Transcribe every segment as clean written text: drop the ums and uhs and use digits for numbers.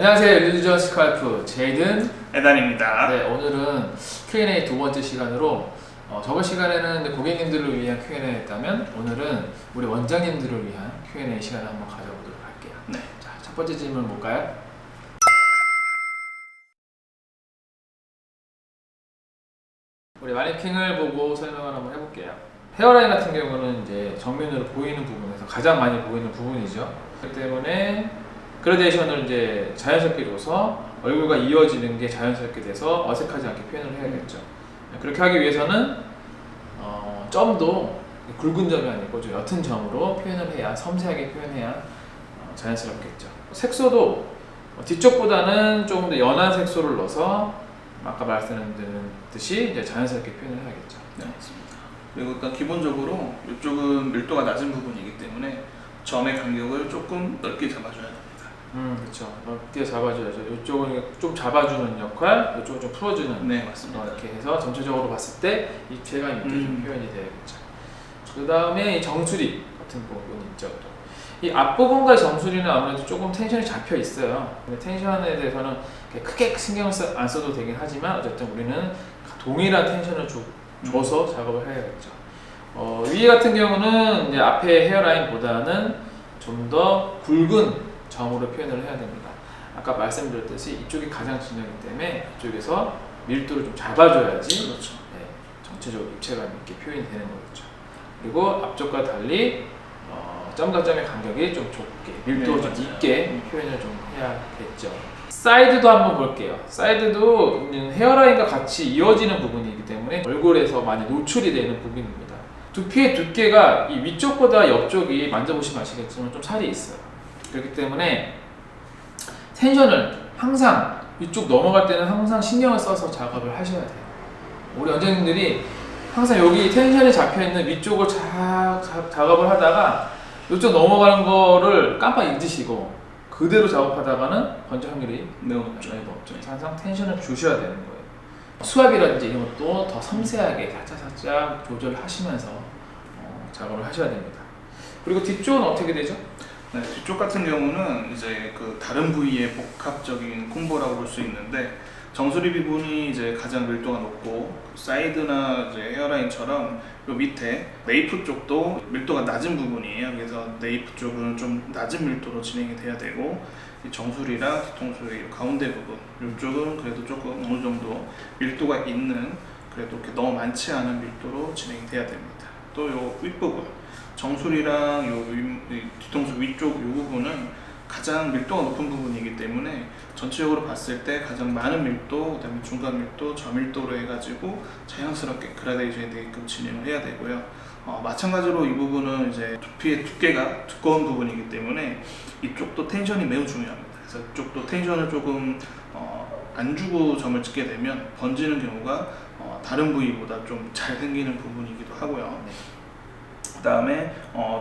안녕하세요. 일루전 스칼프 제이든 에단입니다. 네, 오늘은 Q&A 두 번째 시간으로 저번 시간에는 고객님들을 위한 Q&A였다면 오늘은 우리 원장님들을 위한 Q&A 시간을 한번 가져보도록 할게요. 네. 자, 첫 번째 질문 볼까요? 우리 마네킹을 보고 설명을 한번 해볼게요. 헤어라인 같은 경우는 이제 정면으로 보이는 부분에서 가장 많이 보이는 부분이죠. 그렇기 때문에 그라데이션을 이제 자연스럽게 줘서 얼굴과 이어지는 게 자연스럽게 돼서 어색하지 않게 표현을 해야겠죠. 그렇게 하기 위해서는 점도 굵은 점이 아니고 좀 옅은 점으로 표현을 해야 섬세하게 표현해야 자연스럽겠죠. 색소도 뒤쪽보다는 조금 더 연한 색소를 넣어서 아까 말씀드린 이제 자연스럽게 표현을 해야겠죠. 네, 맞습니다. 그리고 일단 기본적으로 이쪽은 밀도가 낮은 부분이기 때문에 점의 간격을 조금 넓게 잡아줘야 됩니다. 그렇죠. 넓게 잡아줘야죠. 이쪽은 좀 잡아주는 역할, 이쪽은 좀 풀어주는. 네, 맞습니다. 이렇게 해서 전체적으로 봤을 때 입체감 있게 좀 표현이 되겠죠. 그 다음에 이 정수리 같은 부분이 있죠. 또. 이 앞부분과 정수리는 아무래도 조금 텐션이 잡혀 있어요. 근데 텐션에 대해서는 크게 신경을 안 써도 되긴 하지만 어쨌든 우리는 동일한 텐션을 줘서 작업을 해야겠죠. 위 같은 경우는 이제 앞에 헤어라인보다는 좀 더 굵은 점으로 표현을 해야 됩니다. 아까 말씀드렸듯이 이쪽이 가장 진영이기 때문에 이쪽에서 밀도를 좀 잡아줘야지 그렇죠. 네, 전체적으로 입체감 있게 표현이 되는 거겠죠. 그리고 앞쪽과 달리 점과 점의 간격이 좀 좁게 밀도가 좀 있게 표현을 좀 해야겠죠. 사이드도 한번 볼게요. 사이드도 헤어라인과 같이 이어지는 부분이기 때문에 얼굴에서 많이 노출이 되는 부분입니다. 두피의 두께가 이 위쪽보다 옆쪽이 만져보시면 아시겠지만 좀 살이 있어요. 그렇기 때문에 텐션을 항상 위쪽 넘어갈 때는 항상 신경을 써서 작업을 하셔야 돼요. 우리 원장님들이 항상 여기 텐션이 잡혀있는 위쪽을 작업을 하다가 이쪽 넘어가는 거를 깜빡 잊으시고 그대로 작업하다가는 번질 확률이 매우 높죠. 그래서 항상 텐션을 주셔야 되는 거예요. 수압이라든지 이런 것도 더 섬세하게 살짝 조절하시면서 작업을 하셔야 됩니다. 그리고 뒤쪽은 어떻게 되죠? 네, 뒤쪽 같은 경우는 이제 그 다른 부위의 복합적인 콤보라고 볼 수 있는데 정수리 부분이 이제 가장 밀도가 높고 사이드나 이제 헤어라인처럼 요 밑에 네이프 쪽도 밀도가 낮은 부분이에요. 그래서 네이프 쪽은 좀 낮은 밀도로 진행이 돼야 되고 이 정수리랑 뒤통수의 가운데 부분 이쪽은 그래도 조금 어느 정도 밀도가 있는 그래도 이렇게 너무 많지 않은 밀도로 진행이 돼야 됩니다. 또 요 윗부분 정수리랑 요 뒤통수 위쪽 이 부분은 가장 밀도가 높은 부분이기 때문에 전체적으로 봤을 때 가장 많은 밀도, 그다음에 중간 밀도, 저밀도로 해가지고 자연스럽게 그라데이션이 되게끔 진행을 해야 되고요. 마찬가지로 이 부분은 이제 두피의 두께가 두꺼운 부분이기 때문에 이쪽도 텐션이 매우 중요합니다. 그래서 이쪽도 텐션을 조금 안 주고 점을 찍게 되면 번지는 경우가 다른 부위보다 좀 잘 생기는 부분이기도 하고요. 네. 그 다음에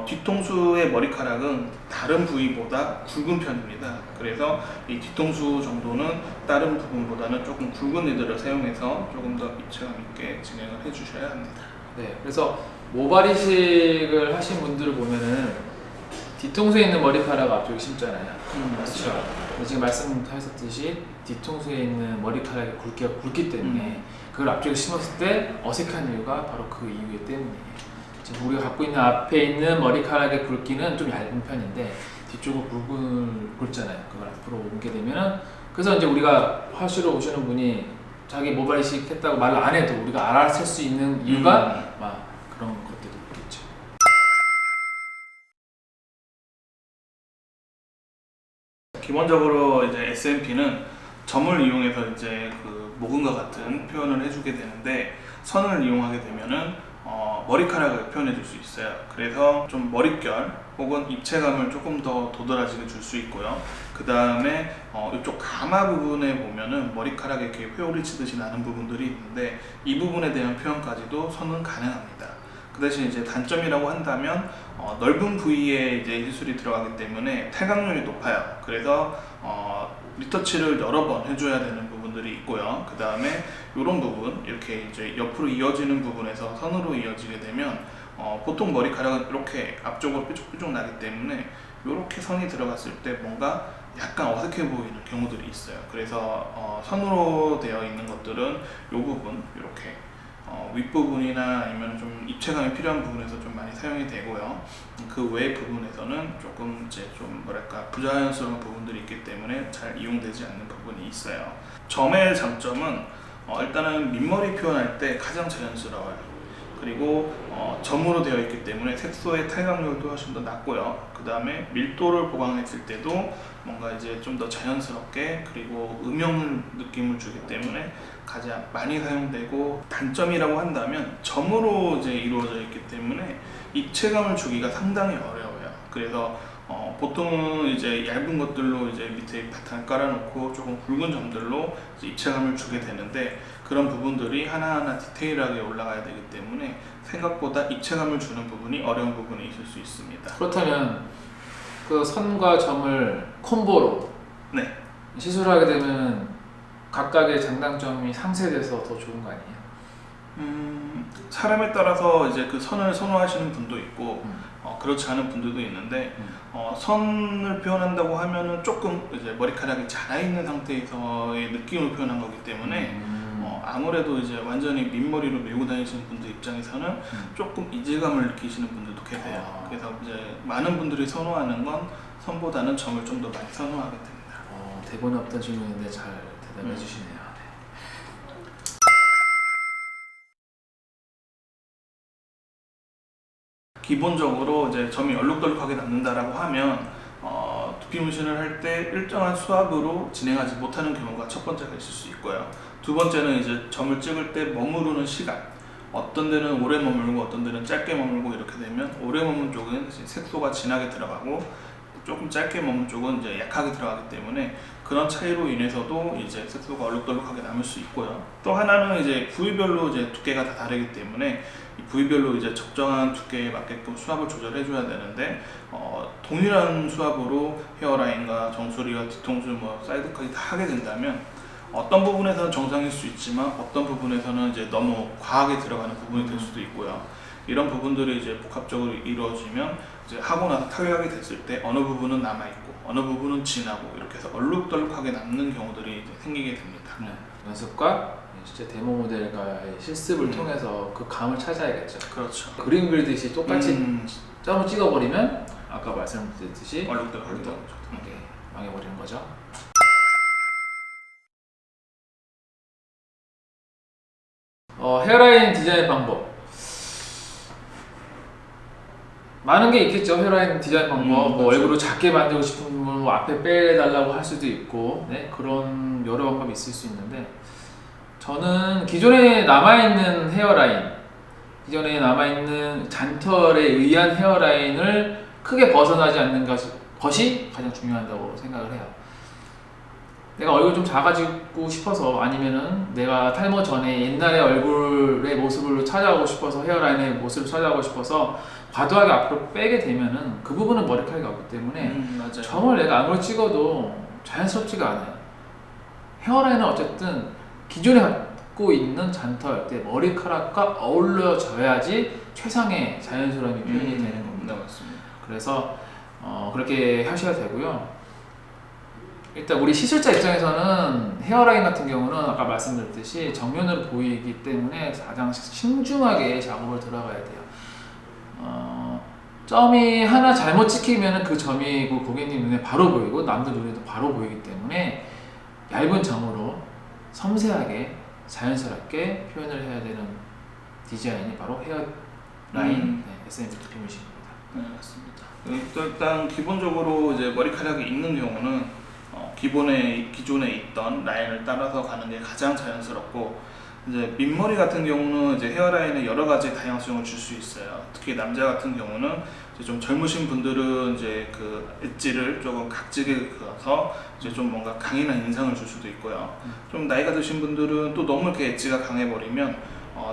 뒤통수의 머리카락은 다른 부위보다 굵은 편입니다. 그래서 이 뒤통수 정도는 다른 부분보다는 조금 굵은 애들을 사용해서 조금 더 입체감 있게 진행을 해주셔야 합니다. 네, 그래서 모발 이식을 하신 분들을 보면은 뒤통수에 있는 머리카락 앞쪽에 심잖아요. 맞죠. 지금 말씀하셨듯이 뒤통수에 있는 머리카락의 굵기가 굵기 때문에 그걸 앞쪽에 심었을 때 어색한 이유가 바로 그 이유 때문이에요. 지금 우리가 갖고 있는 앞에 있는 머리카락의 굵기는 좀 얇은 편인데 뒤쪽은 굵잖아요. 그걸 앞으로 옮게 되면은 그래서 이제 우리가 하시러 오시는 분이 자기 모발 이식 했다고 말을 안 해도 우리가 알아챌 수 있는 이유가 막 그런 것들이 있겠죠. 기본적으로 이제 SMP는 점을 이용해서 이제 그 모근과 같은 표현을 해주게 되는데 선을 이용하게 되면은 머리카락을 표현해 줄 수 있어요. 그래서 좀 머릿결 혹은 입체감을 조금 더 도드라지게 줄 수 있고요. 그 다음에 이쪽 가마 부분에 보면은 머리카락에 이렇게 회오리 치듯이 나는 부분들이 있는데 이 부분에 대한 표현까지도 선은 가능합니다. 그 대신 이제 단점이라고 한다면 넓은 부위에 이제 시술이 들어가기 때문에 탈각률이 높아요. 그래서 리터치를 여러 번 해줘야 되는 부분들이 있고요. 그 다음에 이런 부분 이렇게 이제 옆으로 이어지는 부분에서 선으로 이어지게 되면 보통 머리카락은 이렇게 앞쪽으로 뾰족뾰족 나기 때문에 이렇게 선이 들어갔을 때 뭔가 약간 어색해 보이는 경우들이 있어요. 그래서 선으로 되어 있는 것들은 이 부분 이렇게 윗부분이나 아니면 좀 입체감이 필요한 부분에서 좀 많이 사용이 되고요. 그 외 부분에서는 조금 이제 좀 뭐랄까 부자연스러운 부분들이 있기 때문에 잘 이용되지 않는 부분이 있어요. 점의 장점은 일단은 밑머리 표현할 때 가장 자연스러워요. 그리고 점으로 되어 있기 때문에 색소의 탈각률도 훨씬 더 낮고요. 그 다음에 밀도를 보강했을 때도 뭔가 이제 좀 더 자연스럽게 그리고 음영 느낌을 주기 때문에 가장 많이 사용되고, 단점이라고 한다면 점으로 이제 이루어져 있기 때문에 입체감을 주기가 상당히 어려워요. 그래서 보통은 이제 얇은 것들로 이제 밑에 바탕을 깔아놓고 조금 굵은 점들로 이제 입체감을 주게 되는데, 그런 부분들이 하나하나 디테일하게 올라가야 되기 때문에 생각보다 입체감을 주는 부분이 어려운 부분이 있을 수 있습니다. 그렇다면 그 선과 점을 콤보로 네. 시술하게 되면 각각의 장단점이 상쇄돼서 더 좋은 거 아니에요? 사람에 따라서 이제 그 선을 선호하시는 분도 있고 그렇지 않은 분들도 있는데 선을 표현한다고 하면은 조금 이제 머리카락이 자라있는 상태에서의 느낌을 표현한 거기 때문에 아무래도 이제 완전히 민머리로 밀고 다니시는 분들 입장에서는 조금 이질감을 느끼시는 분들도 계세요. 그래서 이제 많은 분들이 선호하는 건 선보다는 점을 좀 더 많이 선호하게 됩니다. 대본에 없던 질문인데 잘 대답해 주시네요. 네. 기본적으로 이제 점이 얼룩덜룩하게 남는다라고 하면 두피 문신을 할 때 일정한 수압으로 진행하지 못하는 경우가 첫 번째가 있을 수 있고요. 두 번째는 이제 점을 찍을 때 머무르는 시간, 어떤 데는 오래 머물고 어떤 데는 짧게 머물고 이렇게 되면 오래 머문 쪽은 이제 색소가 진하게 들어가고 조금 짧게 머문 쪽은 이제 약하게 들어가기 때문에 그런 차이로 인해서도 이제 색소가 얼룩덜룩하게 남을 수 있고요. 또 하나는 이제 부위별로 이제 두께가 다 다르기 때문에 이 부위별로 이제 적정한 두께에 맞게끔 수압을 조절해 줘야 되는데 동일한 수압으로 헤어라인과 정수리와 뒤통수 사이드까지 다 하게 된다면 어떤 부분에서는 정상일 수 있지만 어떤 부분에서는 이제 너무 과하게 들어가는 부분이 될 수도 있고요. 이런 부분들이 이제 복합적으로 이루어지면 이제 하고 나서 타격하게 됐을 때 어느 부분은 남아있고 어느 부분은 진하고 이렇게 해서 얼룩덜룩하게 남는 경우들이 이제 생기게 됩니다. 네. 연습과 실제 데모 모델과의 실습을 통해서 그 감을 찾아야겠죠. 그렇죠. 그림 그리듯이 똑같이 점을 찍어버리면 아까 말씀드렸듯이 얼룩덜룩하게 망해버리는 거죠. 헤어라인 디자인 방법 많은 게 있겠죠. 헤어라인 디자인 방법 뭐 얼굴을 작게 만들고 싶으면 뭐 앞에 빼달라고 할 수도 있고 네, 그런 여러 방법이 있을 수 있는데, 저는 기존에 남아있는 헤어라인, 기존에 남아있는 잔털에 의한 헤어라인을 크게 벗어나지 않는 것이 가장 중요하다고 생각을 해요. 내가 얼굴 좀 작아지고 싶어서, 아니면은 내가 탈모 전에 옛날의 얼굴의 모습을 찾아오고 싶어서, 헤어라인의 모습을 찾아오고 싶어서 과도하게 앞으로 빼게 되면은 그 부분은 머리카락이 없기 때문에 맞아요. 점을 내가 아무리 찍어도 자연스럽지가 않아요. 헤어라인은 어쨌든 기존에 갖고 있는 잔털, 때 머리카락과 어울려져야지 최상의 자연스러움이 표현이 되는 겁니다. 네, 맞습니다. 그래서 그렇게 하셔야 되고요. 일단 우리 시술자 입장에서는 헤어라인 같은 경우는 아까 말씀드렸듯이 정면으로 보이기 때문에 가장 신중하게 작업을 들어가야 돼요. 점이 하나 잘못 찍히면 그 점이 고객님 눈에 바로 보이고 남들 눈에도 바로 보이기 때문에 얇은 점으로 섬세하게 자연스럽게 표현을 해야 되는 디자인이 바로 헤어라인 SM 두피 문신입니다. 네, 맞습니다. 일단 기본적으로 이제 머리카락이 있는 경우는 기존에 있던 라인을 따라서 가는 게 가장 자연스럽고, 이제 민머리 같은 경우는 이제 헤어라인에 여러 가지 다양성을 줄 수 있어요. 특히 남자 같은 경우는 이제 좀 젊으신 분들은 이제 그 엣지를 조금 각지게 그어서 이제 좀 뭔가 강인한 인상을 줄 수도 있고요. 좀 나이가 드신 분들은 또 너무 이렇게 엣지가 강해버리면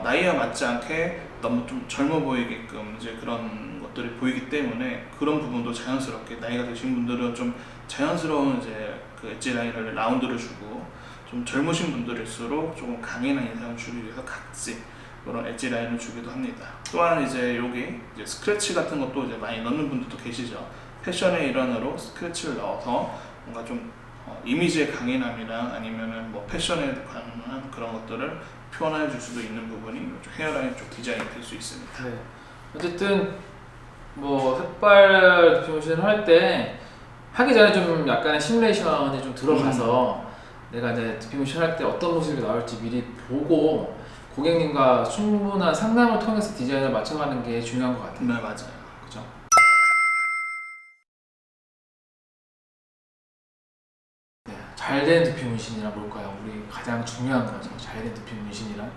나이와 맞지 않게 너무 좀 젊어 보이게끔 이제 그런 것들이 보이기 때문에 그런 부분도 자연스럽게 나이가 드신 분들은 좀 자연스러운 이제 그 엣지 라인을 라운드를 주고, 좀 젊으신 분들일수록 조금 강인한 인상을 주기 위해서 각지 그런 엣지 라인을 주기도 합니다. 또한 이제 여기 이제 스크래치 같은 것도 이제 많이 넣는 분들도 계시죠. 패션의 일환으로 스크래치를 넣어서 뭔가 좀 이미지의 강인함이나 아니면은 뭐 패션에 관한 그런 것들을 표현해 줄 수도 있는 부분이 좀 헤어라인 쪽 디자인이 될 수 있습니다. 네. 어쨌든 뭐 삭발 디피모션을 할 때 하기 전에 좀 약간의 시뮬레이션이 좀 들어가서 내가 이제 디피모션 할 때 어떤 모습이 나올지 미리 보고 고객님과 충분한 상담을 통해서 디자인을 맞춰가는 게 중요한 것 같아요. 네, 맞아요. 그죠? 네, 잘된 두피 문신이란 뭘까요? 우리 가장 중요한 거죠. 잘된 두피 문신이란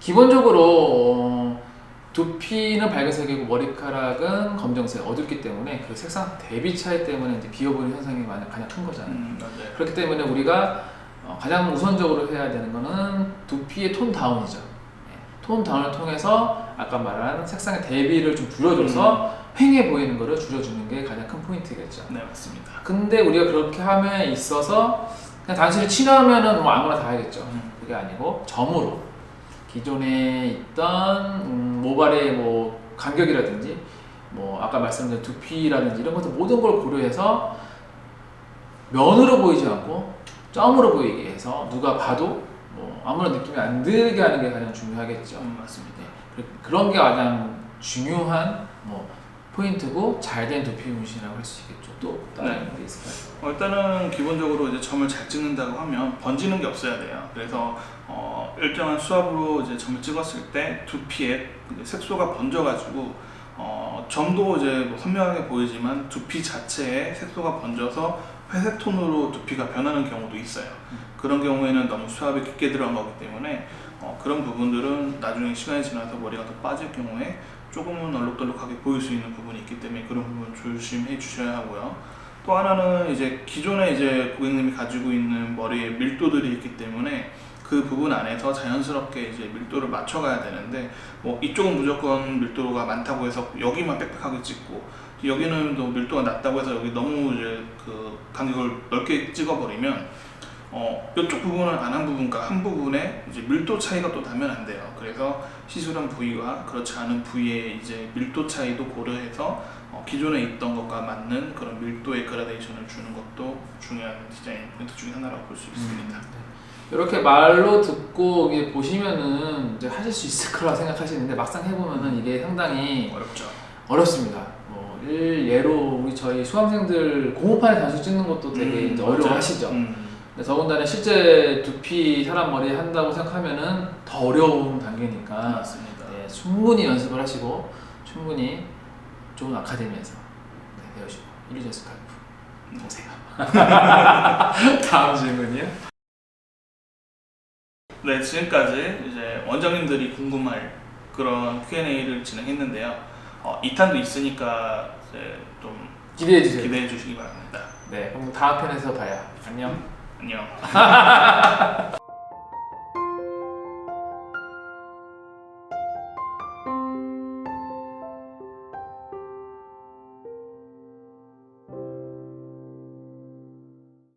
기본적으로 두피는 밝은색이고 머리카락은 검정색, 어둡기 때문에 그 색상 대비 차이 때문에 이제 비어보이는 현상이 가장 큰 거잖아요. 맞아요. 그렇기 때문에 우리가 가장 우선적으로 해야 되는 거는 두피의 톤 다운이죠. 톤 다운을 통해서 아까 말한 색상의 대비를 좀 줄여줘서 휑해 보이는 거를 줄여주는 게 가장 큰 포인트겠죠. 네, 맞습니다. 근데 우리가 그렇게 함에 있어서 그냥 단순히 칠하면은 뭐 아무나 다 하겠죠. 그게 아니고 점으로 기존에 있던 모발의 뭐 간격이라든지 뭐 아까 말씀드린 두피라든지 이런 것들 모든 걸 고려해서 면으로 보이지 않고 점으로 보이게 해서 누가 봐도 뭐 아무런 느낌이 안 들게 하는 게 가장 중요하겠죠. 맞습니다. 그런 게 가장 중요한 뭐 포인트고 잘된 두피 문신이라고 할 수 있겠죠. 또 다른 게 있을까요? 일단은 기본적으로 이제 점을 잘 찍는다고 하면 번지는 게 없어야 돼요. 그래서 일정한 수압으로 이제 점을 찍었을 때 두피에 색소가 번져가지고 점도 이제 뭐 선명하게 보이지만 두피 자체에 색소가 번져서 회색 톤으로 두피가 변하는 경우도 있어요. 그런 경우에는 너무 수압이 깊게 들어간 거기 때문에 그런 부분들은 나중에 시간이 지나서 머리가 더 빠질 경우에 조금은 얼룩덜룩하게 보일 수 있는 부분이 있기 때문에 그런 부분 조심해 주셔야 하고요. 또 하나는 이제 기존에 이제 고객님이 가지고 있는 머리에 밀도들이 있기 때문에 그 부분 안에서 자연스럽게 이제 밀도를 맞춰가야 되는데 뭐 이쪽은 무조건 밀도가 많다고 해서 여기만 빽빽하게 찍고 여기는 또 밀도가 낮다고 해서 여기 너무 이제 그 간격을 넓게 찍어버리면 이쪽 부분을 안 한 부분과 한 부분에 이제 밀도 차이가 또 나면 안 돼요. 그래서 시술한 부위와 그렇지 않은 부위의 이제 밀도 차이도 고려해서 기존에 있던 것과 맞는 그런 밀도의 그라데이션을 주는 것도 중요한 디자인 포인트 중에 하나라고 볼 수 있습니다. 이렇게 말로 듣고 이게 보시면은 이제 하실 수 있을 거라 생각하시는데 막상 해보면은 이게 상당히 어렵죠. 어렵습니다. 뭐 예로 우리 저희 수험생들 공모판에 단수 찍는 것도 되게 이제 어려워하시죠. 근데 더군다나 실제 두피 사람 머리에 한다고 생각하면은 더 어려운 단계니까 맞습니다. 네, 충분히 연습을 하시고 충분히 좋은 아카데미에서 배우시고 일루전 스칼프 오세요. 다음 질문이요. 네, 지금까지 이제 원장님들이 궁금할 그런 Q&A를 진행했는데요. 2탄도 있으니까 이제 좀 기대해 주세요. 기대해 주시기 바랍니다. 네, 그럼 다음 편에서 봐요. 안녕. 안녕.